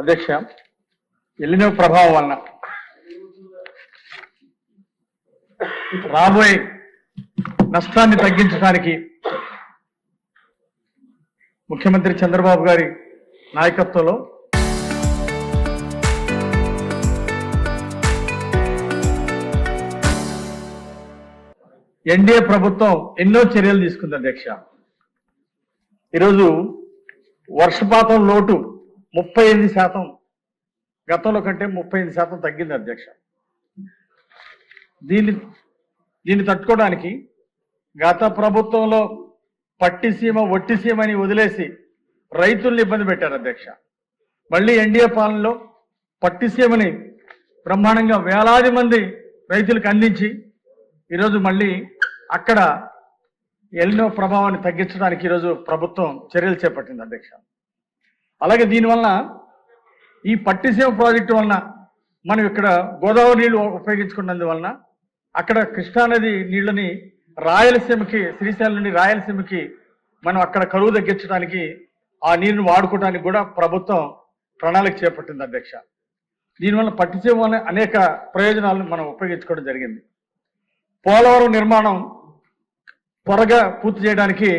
అధ్యక్ష, ఎల్లినో ప్రభావం వలన రాబోయే నష్టాన్ని తగ్గించడానికి ముఖ్యమంత్రి చంద్రబాబు గారి నాయకత్వంలో ఎన్డీఏ ప్రభుత్వం ఎన్నో చర్యలు తీసుకుంది అధ్యక్ష. ఈరోజు వర్షపాతం లోటు 38%, గతంలో కంటే 38% తగ్గింది అధ్యక్ష. దీన్ని తట్టుకోవడానికి గత ప్రభుత్వంలో పట్టిసీమ ఒట్టిసీమ అని వదిలేసి రైతుల్ని ఇబ్బంది పెట్టారు అధ్యక్ష. మళ్ళీ ఎన్డీఏ పాలనలో పట్టిసీమని బ్రహ్మాండంగా వేలాది మంది రైతులకు అందించి ఈరోజు మళ్ళీ అక్కడ ఎల్నినో ప్రభావాన్ని తగ్గించడానికి ఈరోజు ప్రభుత్వం చర్యలు చేపట్టింది అధ్యక్ష. అలాగే దీనివల్ల ఈ పట్టిసీమ ప్రాజెక్టు వలన మనం ఇక్కడ గోదావరి నీళ్లు ఉపయోగించుకున్నందువలన అక్కడ కృష్ణానది నీళ్ళని రాయలసీమకి, శ్రీశైలం నుండి రాయలసీమకి మనం అక్కడ కరువు తగ్గించడానికి ఆ నీరుని వాడుకోవడానికి కూడా ప్రభుత్వం ప్రణాళిక చేపట్టింది అధ్యక్ష. దీనివల్ల పట్టిసీమ వల్ల అనేక ప్రయోజనాలను మనం ఉపయోగించుకోవడం జరిగింది. పోలవరం నిర్మాణం త్వరగా పూర్తి చేయడానికి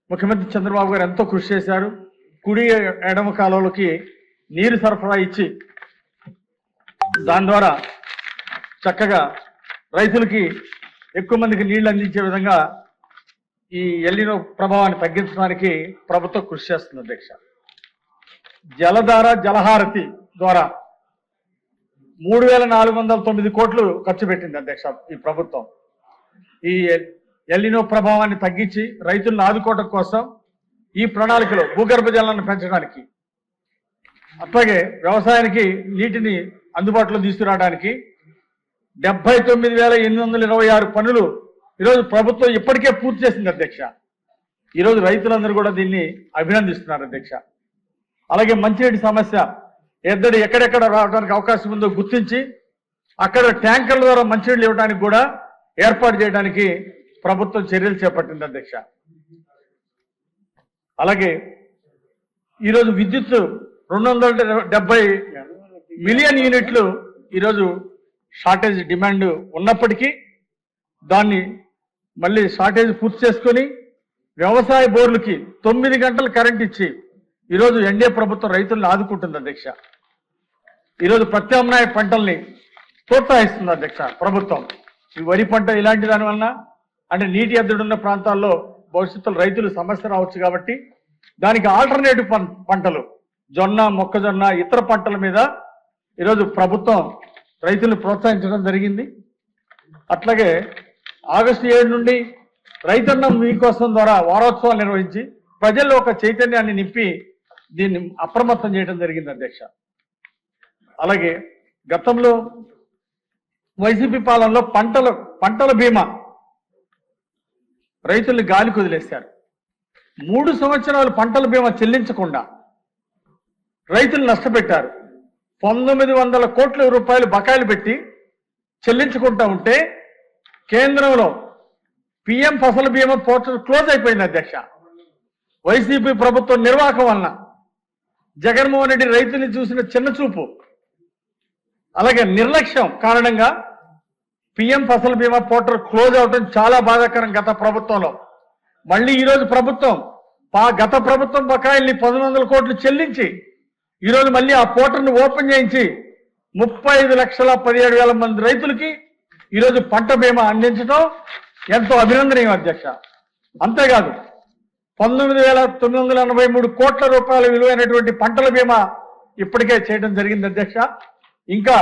ముఖ్యమంత్రి చంద్రబాబు గారు ఎంతో కృషి చేశారు. కుడి ఎడమ కాలువలకి నీరు సరఫరా ఇచ్చి దాని ద్వారా చక్కగా రైతులకి ఎక్కువ మందికి నీళ్లు అందించే విధంగా ఈ ఎల్నినో ప్రభావాన్ని తగ్గించడానికి ప్రభుత్వం కృషి చేస్తుంది అధ్యక్ష. జలధార జలహారతి ద్వారా 3,409 కోట్లు ఖర్చు పెట్టింది అధ్యక్ష ఈ ప్రభుత్వం. ఈ ఎల్నినో ప్రభావాన్ని తగ్గించి రైతులను ఆదుకోవడం కోసం ఈ ప్రణాళికలో భూగర్భ జలాన్ని పెంచడానికి, అట్లాగే వ్యవసాయానికి నీటిని అందుబాటులో తీసుకురావడానికి 79,826 పనులు ఈరోజు ప్రభుత్వం ఇప్పటికే పూర్తి చేసింది అధ్యక్ష. ఈరోజు రైతులందరూ కూడా దీన్ని అభినందిస్తున్నారు అధ్యక్ష. అలాగే మంచినీటి సమస్య ఎద్దడి ఎక్కడెక్కడ రావడానికి అవకాశం ఉందో గుర్తించి అక్కడ ట్యాంకర్ల ద్వారా మంచినీళ్ళు ఇవ్వడానికి కూడా ఏర్పాటు చేయడానికి ప్రభుత్వం చర్యలు చేపట్టింది అధ్యక్ష. అలాగే ఈరోజు విద్యుత్ 270 మిలియన్ యూనిట్లు ఈరోజు షార్టేజ్ డిమాండ్ ఉన్నప్పటికీ దాన్ని మళ్ళీ షార్టేజ్ పూర్తి చేసుకొని వ్యవసాయ బోర్లకి 9 గంటలు కరెంట్ ఇచ్చి ఈరోజు ఎన్డీఏ ప్రభుత్వం రైతులను ఆదుకుంటుంది అధ్యక్ష. ఈరోజు ప్రత్యామ్నాయ పంటల్ని ప్రోత్సహిస్తుంది అధ్యక్ష ప్రభుత్వం. ఈ వరి పంట ఇలాంటి దానివల్ల అంటే నీటి ఎద్దడున్న ప్రాంతాల్లో భవిష్యత్తులో రైతులు సమస్య రావచ్చు కాబట్టి దానికి ఆల్టర్నేటివ్ పంటలు జొన్న, మొక్కజొన్న, ఇతర పంటల మీద ఈరోజు ప్రభుత్వం రైతులను ప్రోత్సహించడం జరిగింది. అట్లాగే ఆగస్టు 7 నుండి రైతన్నం మీకోసం ద్వారా వారోత్సవాలు నిర్వహించి ప్రజల్లో ఒక చైతన్యాన్ని నింపి దీన్ని అప్రమత్తం చేయడం జరిగింది అధ్యక్ష. అలాగే గతంలో వైసీపీ పాలనలో పంటల బీమా రైతుల్ని గాలికి వదిలేశారు. 3 సంవత్సరాలు పంటల బీమా చెల్లించకుండా రైతులు నష్టపెట్టారు. 900 కోట్ల రూపాయలు బకాయిలు పెట్టి చెల్లించుకుంటా ఉంటే కేంద్రంలో పిఎం ఫసల్ బీమా పోర్టల్ క్లోజ్ అయిపోయింది అధ్యక్ష. వైసీపీ ప్రభుత్వం నిర్వాహకం వలన జగన్మోహన్ రెడ్డి రైతుల్ని చూసిన చిన్న చూపు అలాగే నిర్లక్ష్యం కారణంగా పిఎం ఫసల్ బీమా పోర్టల్ క్లోజ్ అవడం చాలా బాధాకరం గత ప్రభుత్వంలో. మళ్ళీ ఈరోజు ప్రభుత్వం గత ప్రభుత్వం బకాయిల్ని 1,100 కోట్లు చెల్లించి ఈరోజు మళ్ళీ ఆ పోర్టల్ని ఓపెన్ చేయించి 35,17,000 మంది రైతులకి ఈరోజు పంట బీమా అందించడం ఎంతో అభినందనీయం అధ్యక్ష. అంతేకాదు 19,983 కోట్ల రూపాయల విలువైనటువంటి పంటల బీమా ఇప్పటికే చేయడం జరిగింది అధ్యక్ష. ఇంకా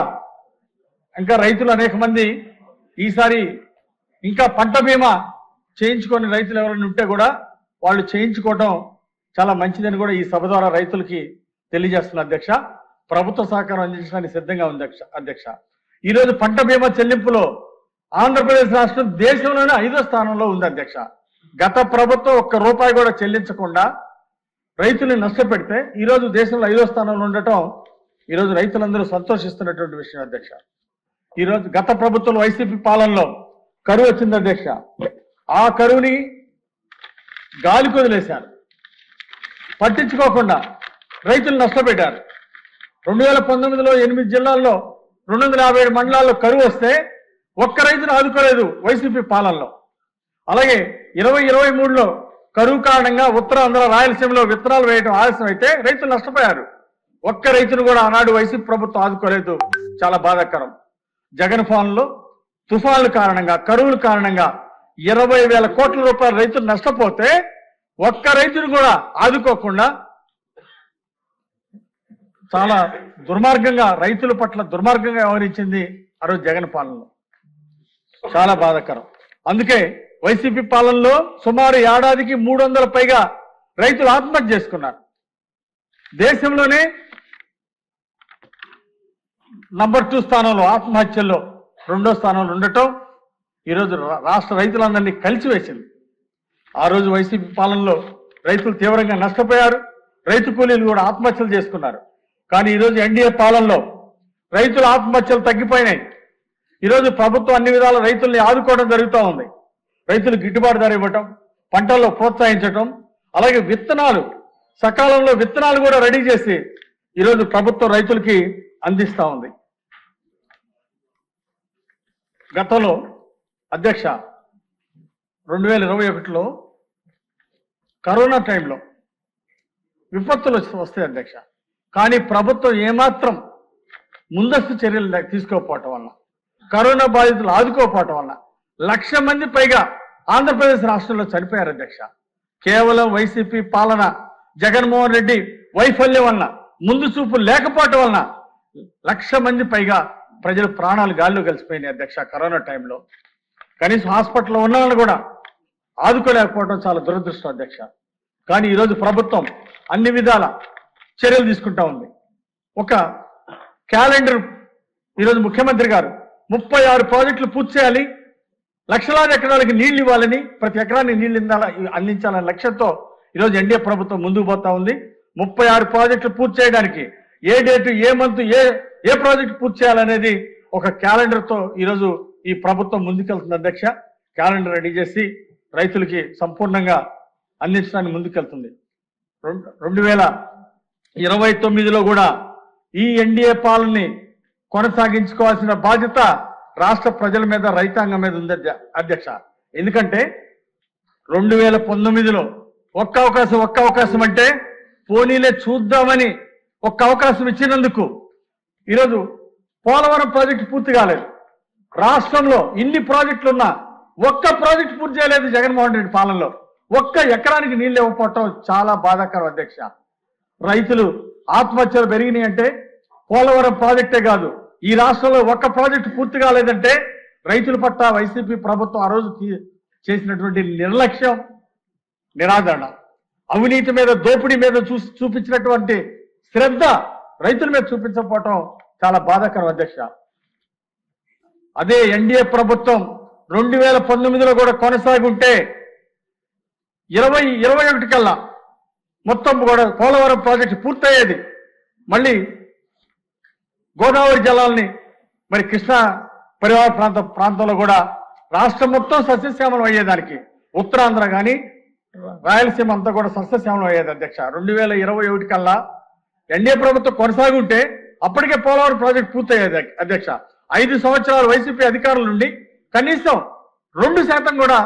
రైతులు అనేక మంది ఈసారి ఇంకా పంట బీమా చేయించుకొని రైతులు ఎవరైనా ఉంటే కూడా వాళ్ళు చేయించుకోవడం చాలా మంచిదని కూడా ఈ సభ ద్వారా రైతులకి తెలియజేస్తున్న అధ్యక్ష. ప్రభుత్వ సహకారం అందించడానికి సిద్ధంగా ఉంది అధ్యక్ష. ఈరోజు పంట బీమా చెల్లింపులో ఆంధ్రప్రదేశ్ రాష్ట్రం దేశంలోనే 5వ స్థానంలో ఉంది అధ్యక్ష. గత ప్రభుత్వం ₹1 కూడా చెల్లించకుండా రైతుల్ని నష్టపెడితే ఈరోజు దేశంలో 5వ స్థానంలో ఉండటం ఈరోజు రైతులందరూ సంతోషిస్తున్నటువంటి విషయం అధ్యక్ష. ఈరోజు గత ప్రభుత్వం వైసీపీ పాలనలో కరువు వచ్చింది అధ్యక్ష. ఆ కరువుని గాలికి వదిలేశారు, పట్టించుకోకుండా రైతులు నష్టపెట్టారు. 2019లో 8 జిల్లాల్లో 257 మండలాల్లో కరువు వస్తే ఒక్క రైతును ఆదుకోలేదు వైసీపీ పాలనలో. అలాగే 2023లో కరువు కారణంగా ఉత్తరాంధ్ర రాయలసీమలో విత్తనాలు వేయడం ఆలస్యం అయితే రైతులు నష్టపోయారు. ఒక్క రైతును కూడా ఆనాడు వైసీపీ ప్రభుత్వం ఆదుకోలేదు. చాలా బాధాకరం. జగన్ పాలనలో తుఫాన్ల కారణంగా కరువుల కారణంగా 20,000 కోట్ల రూపాయల రైతులు నష్టపోతే ఒక్క రైతును కూడా ఆదుకోకుండా చాలా దుర్మార్గంగా రైతుల పట్ల దుర్మార్గంగా వ్యవహరించింది ఆ రోజు జగన్ పాలనలో. చాలా బాధాకరం. అందుకే వైసీపీ పాలనలో సుమారు ఏడాదికి 300 పైగా రైతులు ఆత్మహత్య చేసుకున్నారు. దేశంలోనే నంబర్ 2 స్థానంలో ఆత్మహత్యల్లో 2వ స్థానంలో ఉండటం ఈరోజు రాష్ట్ర రైతులందరినీ కలిసివేసింది. ఆ రోజు వైసీపీ పాలనలో రైతులు తీవ్రంగా నష్టపోయారు. రైతు కూలీలు కూడా ఆత్మహత్యలు చేసుకున్నారు. కానీ ఈరోజు ఎన్డీఏ పాలనలో రైతుల ఆత్మహత్యలు తగ్గిపోయినాయి. ఈరోజు ప్రభుత్వం అన్ని విధాల రైతుల్ని ఆదుకోవడం జరుగుతూ ఉంది. రైతులు గిట్టుబాటు ధర ఇవ్వటం, పంటల్లో ప్రోత్సహించటం, అలాగే విత్తనాలు సకాలంలో విత్తనాలు కూడా రెడీ చేసి ఈరోజు ప్రభుత్వం రైతులకి అందిస్తూ ఉంది. గతంలో అధ్యక్ష 2021లో కరోనా టైంలో విపత్తులు వస్తాయి అధ్యక్ష. కానీ ప్రభుత్వం ఏమాత్రం ముందస్తు చర్యలు తీసుకోకపోవటం వల్ల, కరోనా బాధితులు ఆదుకోకపోవటం వల్ల 1,00,000 మంది పైగా ఆంధ్రప్రదేశ్ రాష్ట్రంలో చనిపోయారు అధ్యక్ష. కేవలం వైసీపీ పాలన, జగన్మోహన్ రెడ్డి వైఫల్యం వలన, ముందు చూపు లేకపోవటం వలన 1,00,000 మంది పైగా ప్రజల ప్రాణాలు గాల్లో కలిసిపోయినాయి అధ్యక్ష. కరోనా టైంలో కనీసం హాస్పిటల్లో ఉన్న వాళ్ళని కూడా ఆదుకోలేకపోవడం చాలా దురదృష్టం అధ్యక్ష. కానీ ఈరోజు ప్రభుత్వం అన్ని విధాల చర్యలు తీసుకుంటా ఉంది. ఒక క్యాలెండర్ ఈరోజు ముఖ్యమంత్రి గారు 36 ప్రాజెక్టులు పూర్తి చేయాలి, లక్షలాది ఎకరాలకి నీళ్లు ఇవ్వాలని, ప్రతి ఎకరానికి నీళ్లు అందించాలనే లక్ష్యంతో ఈరోజు ఎన్డీఏ ప్రభుత్వం ముందుకు పోతా ఉంది. 36 ప్రాజెక్టులు పూర్తి చేయడానికి ఏ డేటు, ఏ మంత్, ఏ ప్రాజెక్టు పూర్తి చేయాలనేది ఒక క్యాలెండర్తో ఈరోజు ఈ ప్రభుత్వం ముందుకెళ్తుంది అధ్యక్ష. క్యాలెండర్ రెడీ చేసి రైతులకి సంపూర్ణంగా అందించడానికి ముందుకెళ్తుంది. 2029లో కూడా ఈ ఎన్డీఏ పాలనని కొనసాగించుకోవాల్సిన బాధ్యత రాష్ట్ర ప్రజల మీద, రైతాంగం మీద ఉంది అధ్యక్ష. ఎందుకంటే 2019లో ఒక్క అవకాశం అంటే పోనీలే చూద్దామని ఒక్క అవకాశం ఇచ్చినందుకు ఈరోజు పోలవరం ప్రాజెక్టు పూర్తి కాలేదు. రాష్ట్రంలో ఇన్ని ప్రాజెక్టులున్నా ఒక్క ప్రాజెక్టు పూర్తి చేయలేదు జగన్మోహన్ రెడ్డి పాలనలో. ఒక్క ఎకరానికి నీళ్ళు ఇవ్వకపోవటం చాలా బాధాకరం అధ్యక్ష. రైతులు ఆత్మహత్యలు పెరిగినాయి అంటే పోలవరం ప్రాజెక్టే కాదు, ఈ రాష్ట్రంలో ఒక్క ప్రాజెక్టు పూర్తి కాలేదంటే రైతుల పట్ల వైసీపీ ప్రభుత్వం ఆ రోజు చేసినటువంటి నిర్లక్ష్యం, నిరాదరణ, అవినీతి మీద, దోపిడీ మీద చూపించినటువంటి శ్రద్ధ రైతుల మీద చూపించకపోవటం చాలా బాధాకరం అధ్యక్ష. అదే ఎన్డీఏ ప్రభుత్వం 2019లో కూడా కొనసాగుంటే 2021 కల్లా మొత్తం కూడా పోలవరం ప్రాజెక్టు పూర్తయ్యేది. మళ్ళీ గోదావరి జలాల్ని మరి కృష్ణా పరివాహ ప్రాంతంలో కూడా రాష్ట్రం మొత్తం సస్యశ్యామలం అయ్యేదానికి, ఉత్తరాంధ్ర కానీ రాయలసీమ అంతా కూడా సస్యశ్యామలం అయ్యేది అధ్యక్ష. 2021 కల్లా ఎన్డీఏ ప్రభుత్వం కొనసాగుంటే అప్పటికే పోలవరం ప్రాజెక్టు పూర్తయ్యేది అధ్యక్ష. 5 సంవత్సరాలు వైసీపీ అధికారుల నుండి కనీసం 2% కూడా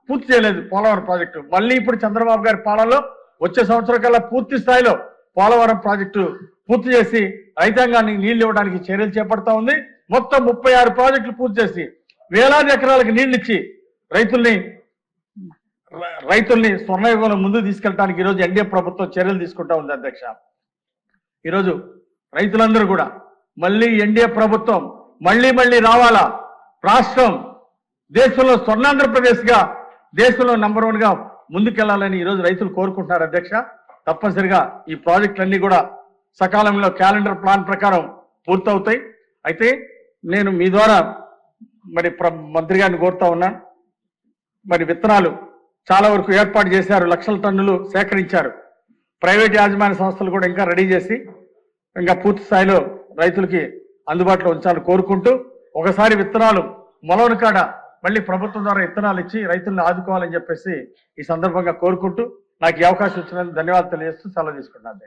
పూర్తి చేయలేదు పోలవరం ప్రాజెక్టు. మళ్ళీ ఇప్పుడు చంద్రబాబు గారి పాలనలో వచ్చే సంవత్సరం కల్లా పూర్తి స్థాయిలో పోలవరం ప్రాజెక్టు పూర్తి చేసి రైతాంగానికి నీళ్లు ఇవ్వడానికి చర్యలు చేపడతా ఉంది. మొత్తం 36 ప్రాజెక్టులు పూర్తి చేసి వేలాది ఎకరాలకు నీళ్లు ఇచ్చి రైతుల్ని స్వర్ణయుగంలో ముందుకు తీసుకెళ్ళడానికి ఈరోజు ఎన్డీఏ ప్రభుత్వం చర్యలు తీసుకుంటా ఉంది అధ్యక్ష. ఈరోజు రైతులందరూ కూడా మళ్ళీ ఎన్డీఏ ప్రభుత్వం మళ్ళీ రావాలా, రాష్ట్రం దేశంలో స్వర్ణాంధ్రప్రదేశ్ గా, దేశంలో నంబర్ 1 గా ముందుకెళ్లాలని ఈరోజు రైతులు కోరుకుంటున్నారు అధ్యక్ష. తప్పనిసరిగా ఈ ప్రాజెక్టులన్నీ కూడా సకాలంలో క్యాలెండర్ ప్లాన్ ప్రకారం పూర్తవుతాయి. అయితే నేను మీ ద్వారా మరి మంత్రి గారిని కోరుతా ఉన్నాను. మరి విత్తనాలు చాలా వరకు ఏర్పాటు చేశారు, లక్షల టన్నులు సేకరించారు. ప్రైవేట్ యాజమాన్య సంస్థలు కూడా ఇంకా రెడీ చేసి ఇంకా పూర్తి స్థాయిలో రైతులకి అందుబాటులో ఉంచాలని కోరుకుంటూ, ఒకసారి విత్తనాలు మొలవని కాడ మళ్ళీ ప్రభుత్వం ద్వారా విత్తనాలు ఇచ్చి రైతులను ఆదుకోవాలని చెప్పేసి ఈ సందర్భంగా కోరుకుంటూ నాకు ఈ అవకాశం ఇచ్చినందుకు ధన్యవాదాలు తెలియజేస్తూ సెలవు తీసుకుంటున్నాను.